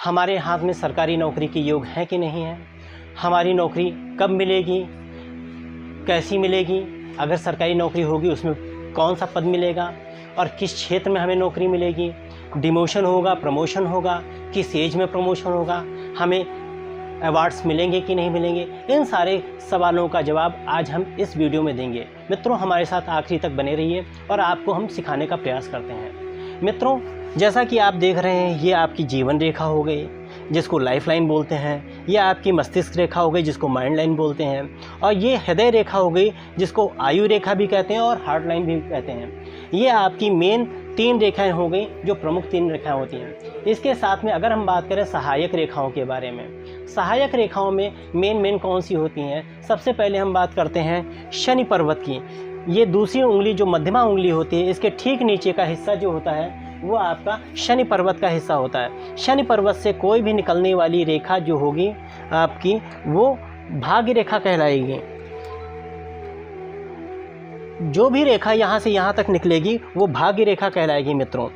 हमारे हाथ में सरकारी नौकरी के योग है कि नहीं है, हमारी नौकरी कब मिलेगी, कैसी मिलेगी, अगर सरकारी नौकरी होगी उसमें कौन सा पद मिलेगा और किस क्षेत्र में हमें नौकरी मिलेगी, डिमोशन होगा, प्रमोशन होगा, किस एज में प्रमोशन होगा, हमें अवार्ड्स मिलेंगे कि नहीं मिलेंगे, इन सारे सवालों का जवाब आज हम इस वीडियो में देंगे। मित्रों, हमारे साथ आखिरी तक बने रहिए और आपको हम सिखाने का प्रयास करते हैं। मित्रों, जैसा कि आप देख रहे हैं, ये आपकी जीवन रेखा हो गई जिसको लाइफ लाइन बोलते हैं, ये आपकी मस्तिष्क रेखा हो गई जिसको माइंड लाइन बोलते हैं, और ये हृदय रेखा हो गई जिसको आयु रेखा भी कहते हैं और हार्ट लाइन भी कहते हैं। ये आपकी मेन 3 रेखाएं हो गई जो प्रमुख 3 रेखाएं होती हैं। इसके साथ में अगर हम बात करें सहायक रेखाओं के बारे में, सहायक रेखाओं में मेन कौन सी होती हैं, सबसे पहले हम बात करते हैं शनि पर्वत की। ये दूसरी उंगली जो मध्यमा उंगली होती है, इसके ठीक नीचे का हिस्सा जो होता है वो आपका शनि पर्वत का हिस्सा होता है। शनि पर्वत से कोई भी निकलने वाली रेखा जो होगी आपकी, वो भाग्य रेखा कहलाएगी। जो भी रेखा यहाँ से यहाँ तक निकलेगी वो भाग्य रेखा कहलाएगी मित्रों।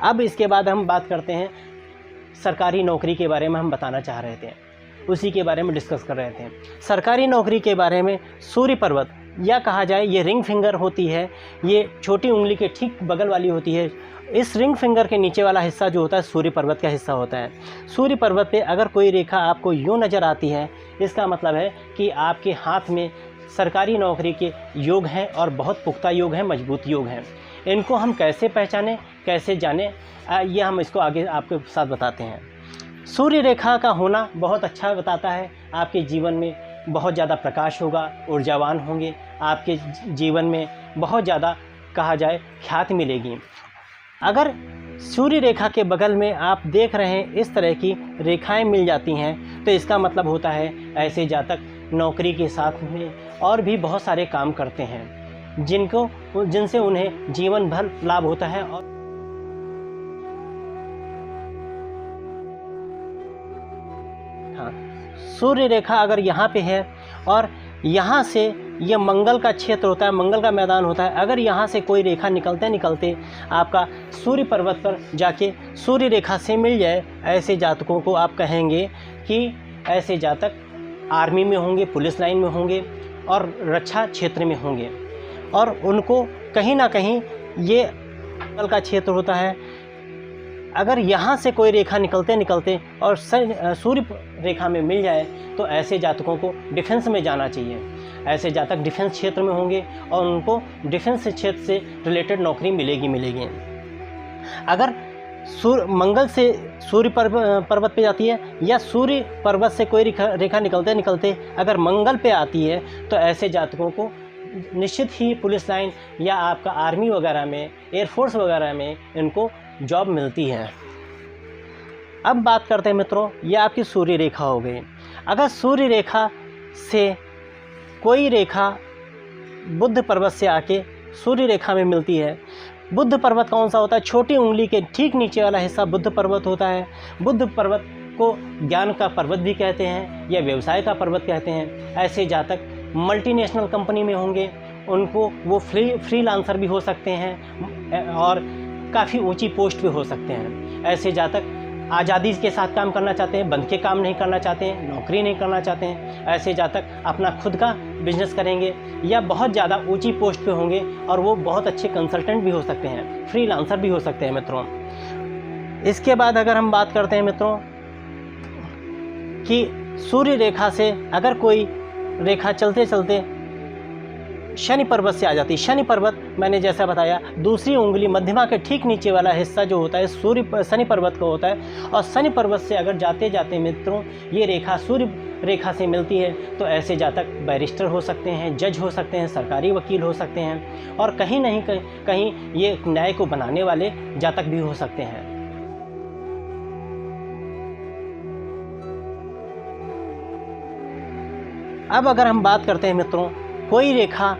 अब इसके बाद हम बात करते हैं सरकारी नौकरी के बारे में, हम बताना चाह रहे थे, उसी के बारे में डिस्कस कर रहे थे। सरकारी नौकरी के बारे में सूर्य पर्वत, या कहा जाए ये रिंग फिंगर होती है, ये छोटी उंगली के ठीक बगल वाली होती है। इस रिंग फिंगर के नीचे वाला हिस्सा जो होता है सूर्य पर्वत का हिस्सा होता है। सूर्य पर्वत पे अगर कोई रेखा आपको यूँ नज़र आती है, इसका मतलब है कि आपके हाथ में सरकारी नौकरी के योग हैं और बहुत पुख्ता योग हैं, मजबूत योग हैं। इनको हम कैसे पहचानें, कैसे जानें, ये हम इसको आगे आपके साथ बताते हैं। सूर्य रेखा का होना बहुत अच्छा बताता है, आपके जीवन में बहुत ज़्यादा प्रकाश होगा, ऊर्जावान होंगे, आपके जीवन में बहुत ज़्यादा कहा जाए ख्याति मिलेगी। अगर सूर्य रेखा के बगल में आप देख रहे हैं इस तरह की रेखाएं मिल जाती हैं, तो इसका मतलब होता है ऐसे जातक नौकरी के साथ में और भी बहुत सारे काम करते हैं जिनसे उन्हें जीवन भर लाभ होता है। और हाँ, सूर्य रेखा अगर यहाँ पे है और यहाँ से ये मंगल का क्षेत्र होता है, मंगल का मैदान होता है, अगर यहाँ से कोई रेखा निकलते निकलते आपका सूर्य पर्वत पर जाके सूर्य रेखा से मिल जाए, ऐसे जातकों को आप कहेंगे कि ऐसे जातक आर्मी में होंगे, पुलिस लाइन में होंगे और रक्षा क्षेत्र में होंगे, और उनको कहीं ना कहीं ये मंगल का क्षेत्र होता है। अगर यहाँ से कोई रेखा निकलते निकलते और सूर्य रेखा में मिल जाए, तो ऐसे जातकों को डिफेंस में जाना चाहिए। ऐसे जातक डिफेंस क्षेत्र में होंगे और उनको डिफेंस क्षेत्र से रिलेटेड नौकरी मिलेगी। अगर मंगल से सूर्य पर्वत पे जाती है या सूर्य पर्वत से कोई रेखा निकलते निकलते अगर मंगल पे आती है, तो ऐसे जातकों को निश्चित ही पुलिस लाइन या आपका आर्मी वगैरह में, एयरफोर्स वगैरह में इनको जॉब मिलती है। अब बात करते हैं मित्रों, ये आपकी सूर्य रेखा हो गई। अगर सूर्य रेखा से कोई रेखा बुध पर्वत से आके सूर्य रेखा में मिलती है, बुध पर्वत कौन सा होता है, छोटी उंगली के ठीक नीचे वाला हिस्सा बुध पर्वत होता है। बुध पर्वत को ज्ञान का पर्वत भी कहते हैं या व्यवसाय का पर्वत कहते हैं। ऐसे जातक मल्टीनेशनल कंपनी में होंगे, उनको वो फ्रीलांसर भी हो सकते हैं और काफ़ी ऊंची पोस्ट पे हो सकते हैं। ऐसे जातक आज़ादी के साथ काम करना चाहते हैं, बंध के काम नहीं करना चाहते हैं, नौकरी नहीं करना चाहते हैं। ऐसे जातक अपना खुद का बिजनेस करेंगे या बहुत ज़्यादा ऊंची पोस्ट पे होंगे और वो बहुत अच्छे कंसल्टेंट भी हो सकते हैं, फ्रीलांसर भी हो सकते हैं मित्रों। इसके बाद अगर हम बात करते हैं मित्रों कि सूर्य रेखा से अगर कोई रेखा चलते चलते शनि पर्वत से आ जाती है। शनि पर्वत मैंने जैसा बताया, दूसरी उंगली मध्यमा के ठीक नीचे वाला हिस्सा जो होता है शनि पर्वत का होता है। और शनि पर्वत से अगर जाते जाते मित्रों ये रेखा सूर्य रेखा से मिलती है, तो ऐसे जातक बैरिस्टर हो सकते हैं, जज हो सकते हैं, सरकारी वकील हो सकते हैं, और कहीं नहीं कहीं ये न्याय को बनाने वाले जातक भी हो सकते हैं। अब अगर हम बात करते हैं मित्रों, कोई रेखा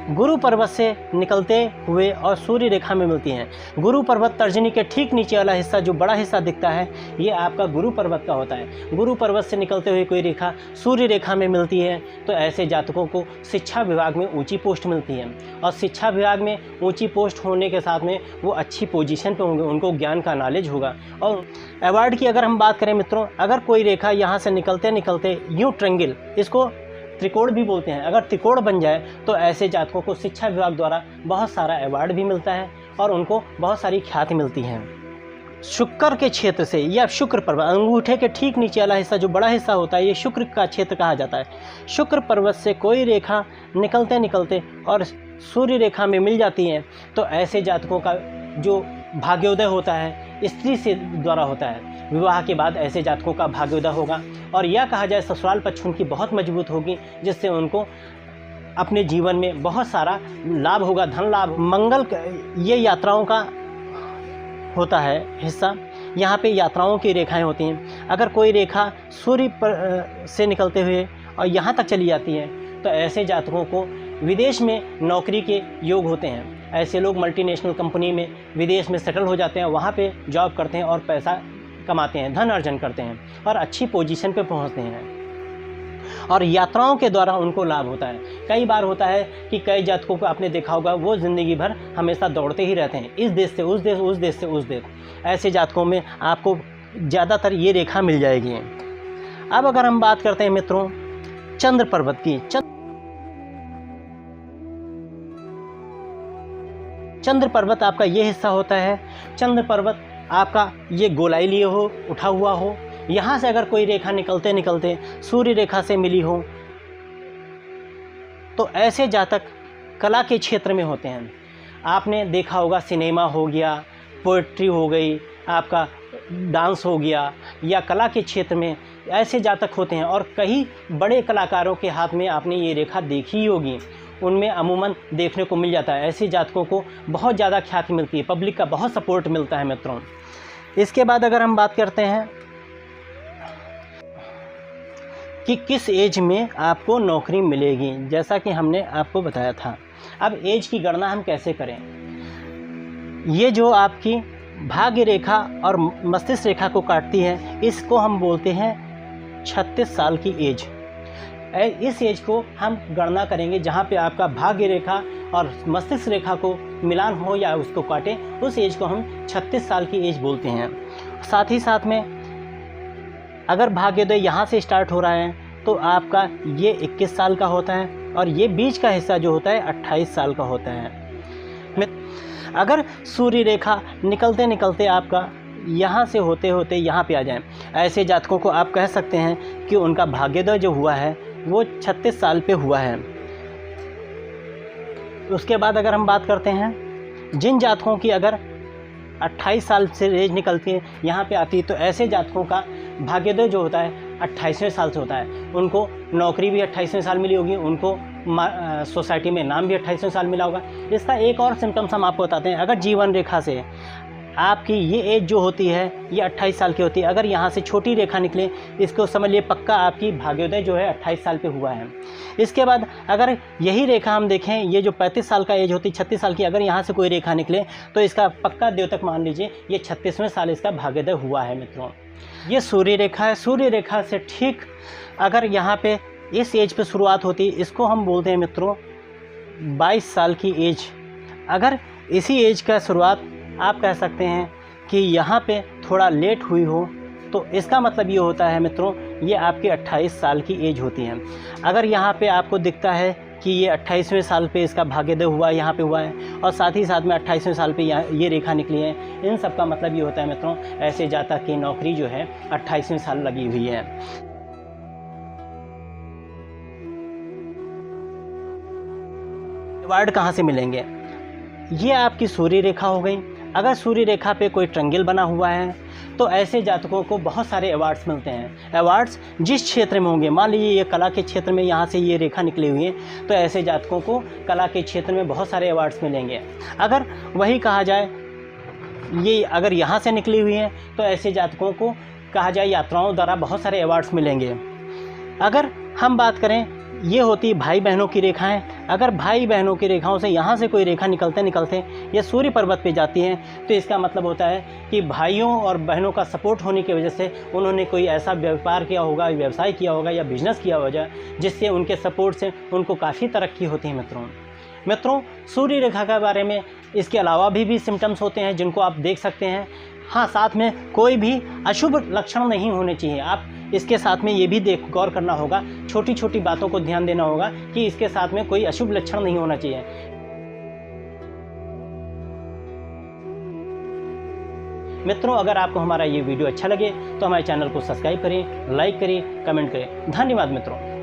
गुरु पर्वत से निकलते हुए और सूर्य रेखा में मिलती हैं। गुरु पर्वत तर्जनी के ठीक नीचे वाला हिस्सा जो बड़ा हिस्सा दिखता है ये आपका गुरु पर्वत का होता है। गुरु पर्वत से निकलते हुए कोई रेखा सूर्य रेखा में मिलती है तो ऐसे जातकों को शिक्षा विभाग में ऊंची पोस्ट मिलती है, और शिक्षा विभाग में ऊंची पोस्ट होने के साथ में वो अच्छी पोजीशन पे होंगे, उनको ज्ञान का नॉलेज होगा। और अवार्ड की अगर हम बात करें मित्रों, अगर कोई रेखा यहाँ से निकलते निकलते यूँ ट्रेंगल, इसको त्रिकोण भी बोलते हैं, अगर त्रिकोण बन जाए तो ऐसे जातकों को शिक्षा विभाग द्वारा बहुत सारा अवार्ड भी मिलता है और उनको बहुत सारी ख्याति मिलती है। शुक्र के क्षेत्र से या शुक्र पर्वत, अंगूठे के ठीक नीचे वाला हिस्सा जो बड़ा हिस्सा होता है ये शुक्र का क्षेत्र कहा जाता है। शुक्र पर्वत से कोई रेखा निकलते निकलते और सूर्य रेखा में मिल जाती है तो ऐसे जातकों का जो भाग्योदय होता है स्त्री से द्वारा होता है। विवाह के बाद ऐसे जातकों का भाग्योदय होगा और यह कहा जाए ससुराल पक्ष उनकी बहुत मजबूत होगी, जिससे उनको अपने जीवन में बहुत सारा लाभ होगा, धन लाभ। मंगल ये यात्राओं का होता है हिस्सा, यहाँ पे यात्राओं की रेखाएं होती हैं। अगर कोई रेखा सूर्य पर से निकलते हुए और यहाँ तक चली जाती है तो ऐसे जातकों को विदेश में नौकरी के योग होते हैं। ऐसे लोग मल्टीनेशनल कंपनी में विदेश में सेटल हो जाते हैं, वहाँ पे जॉब करते हैं और पैसा कमाते हैं, धन अर्जन करते हैं और अच्छी पोजीशन पे पहुँचते हैं और यात्राओं के द्वारा उनको लाभ होता है। कई बार होता है कि कई जातकों को आपने देखा होगा वो ज़िंदगी भर हमेशा दौड़ते ही रहते हैं, इस देश से उस देश, उस देश से उस देश। ऐसे जातकों में आपको ज़्यादातर ये रेखा मिल जाएगी। अब अगर हम बात करते हैं मित्रों चंद्र पर्वत की, चंद्र पर्वत आपका ये हिस्सा होता है। चंद्र पर्वत आपका ये गोलाई लिए हो, उठा हुआ हो, यहाँ से अगर कोई रेखा निकलते निकलते सूर्य रेखा से मिली हो तो ऐसे जातक कला के क्षेत्र में होते हैं। आपने देखा होगा सिनेमा हो गया, पोएट्री हो गई, आपका डांस हो गया, या कला के क्षेत्र में ऐसे जातक होते हैं। और कई बड़े कलाकारों के हाथ में आपने ये रेखा देखी ही होगी, उनमें अमूमन देखने को मिल जाता है। ऐसे जातकों को बहुत ज़्यादा ख्याति मिलती है, पब्लिक का बहुत सपोर्ट मिलता है मित्रों। इसके बाद अगर हम बात करते हैं कि किस एज में आपको नौकरी मिलेगी, जैसा कि हमने आपको बताया था। अब एज की गणना हम कैसे करें? ये जो आपकी भाग्य रेखा और मस्तिष्क रेखा को काटती है इसको हम बोलते हैं 36 साल की एज। इस एज को हम गणना करेंगे जहाँ पे आपका भाग्य रेखा और मस्तिष्क रेखा को मिलान हो या उसको काटे, उस एज को हम 36 साल की एज बोलते हैं। साथ ही साथ में अगर भाग्योदय यहाँ से स्टार्ट हो रहा है तो आपका ये 21 साल का होता है और ये बीच का हिस्सा जो होता है 28 साल का होता है। अगर सूर्य रेखा निकलते निकलते आपका यहाँ से होते होते यहाँ पे आ जाए, ऐसे जातकों को आप कह सकते हैं कि उनका भाग्योदय जो हुआ है वो 36 साल पे हुआ है। उसके बाद अगर हम बात करते हैं जिन जातकों की अगर 28 साल से एज निकलती है यहाँ पे आती है तो ऐसे जातकों का भाग्योदय जो होता है 28वें साल से होता है। उनको नौकरी भी 28वें साल मिली होगी, उनको सोसाइटी में नाम भी 28वें साल मिला होगा। इसका एक और सिम्टम्स हम आपको बताते हैं। अगर जीवन रेखा से आपकी ये एज जो होती है ये 28 साल की होती है, अगर यहाँ से छोटी रेखा निकले इसको समझ लिए पक्का आपकी भाग्योदय जो है 28 साल पे हुआ है। इसके बाद अगर यही रेखा हम देखें, ये जो 35 साल का एज होती है 36 साल की, अगर यहाँ से कोई रेखा निकले तो इसका पक्का द्योतक मान लीजिए ये 36वें साल इसका भाग्योदय हुआ है। मित्रों ये सूर्य रेखा है, सूर्य रेखा से ठीक अगर यहाँ पे इस एज पे शुरुआत होती है इसको हम बोलते हैं मित्रों 22 साल की एज। अगर इसी एज का शुरुआत आप कह सकते हैं कि यहाँ पे थोड़ा लेट हुई हो तो इसका मतलब ये होता है मित्रों ये आपकी 28 साल की एज होती है। अगर यहाँ पे आपको दिखता है कि ये 28वें साल पे इसका भाग्योदय हुआ यहाँ पे हुआ है और साथ ही साथ में 28वें साल पे ये रेखा निकली है, इन सब का मतलब ये होता है मित्रों ऐसे जातक की नौकरी जो है 28वें साल लगी हुई है। अवार्ड कहाँ से मिलेंगे? ये आपकी सूर्य रेखा हो गई। अगर सूर्य रेखा पे कोई ट्रायंगल बना हुआ है तो ऐसे जातकों को बहुत सारे अवार्ड्स मिलते हैं। अवार्ड्स जिस क्षेत्र में होंगे, मान लीजिए ये कला के क्षेत्र में यहाँ से ये रेखा निकली हुई है तो ऐसे जातकों को कला के क्षेत्र में बहुत सारे अवार्ड्स मिलेंगे। अगर वही कहा जाए ये अगर यहाँ से निकली हुई है तो ऐसे जातकों को कहा जाए यात्राओं द्वारा बहुत सारे अवार्ड्स मिलेंगे। अगर हम बात करें ये होती भाई बहनों की रेखाएं, अगर भाई बहनों की रेखाओं से यहाँ से कोई रेखा निकलते निकलते ये सूर्य पर्वत पे जाती है, तो इसका मतलब होता है कि भाइयों और बहनों का सपोर्ट होने की वजह से उन्होंने कोई ऐसा व्यापार किया होगा, व्यवसाय किया होगा या बिजनेस किया होगा जिससे उनके सपोर्ट से उनको काफ़ी तरक्की होती है। मित्रों, सूर्य रेखा के बारे में इसके अलावा भी सिम्टम्स होते हैं जिनको आप देख सकते हैं। हाँ, साथ में कोई भी अशुभ लक्षण नहीं होने चाहिए। आप इसके साथ में ये भी गौर करना होगा, छोटी छोटी बातों को ध्यान देना होगा कि इसके साथ में कोई अशुभ लक्षण नहीं होना चाहिए। मित्रों, अगर आपको हमारा ये वीडियो अच्छा लगे तो हमारे चैनल को सब्सक्राइब करें, लाइक करें, कमेंट करें। धन्यवाद मित्रों।